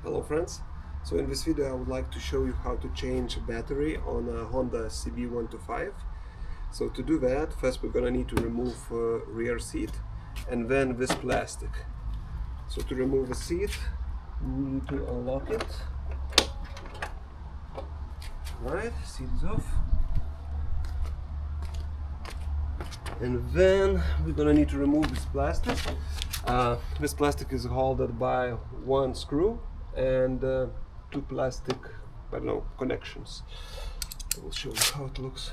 Hello friends, so in this video I would like to show you how to change a battery on a Honda CB125. So to do that, first we're gonna need to remove rear seat and then this plastic. So to remove the seat, we need to unlock it. Alright, seat is off. And then we're gonna need to remove this plastic. This plastic is held by one screw and two plastic, I don't know, connections. I will show you how it looks.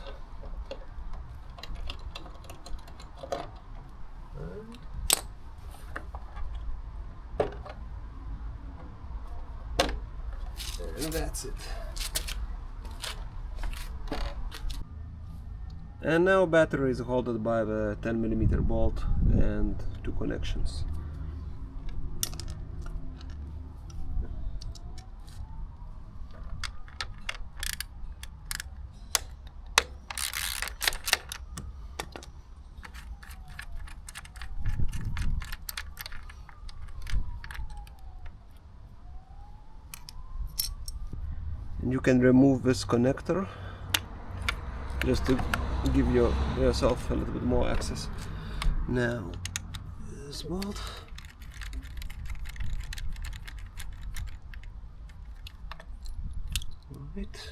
And that's it. And now battery is held by the 10mm bolt and two connections. And you can remove this connector just to give yourself a little bit more access. Now, this bolt. Right.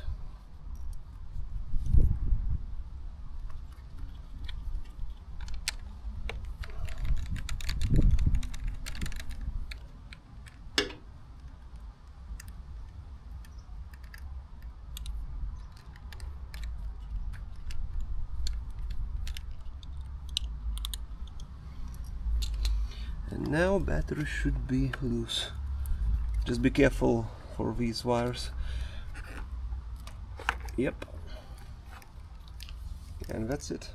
And now battery should be loose. Just be careful for these wires. Yep. And that's it.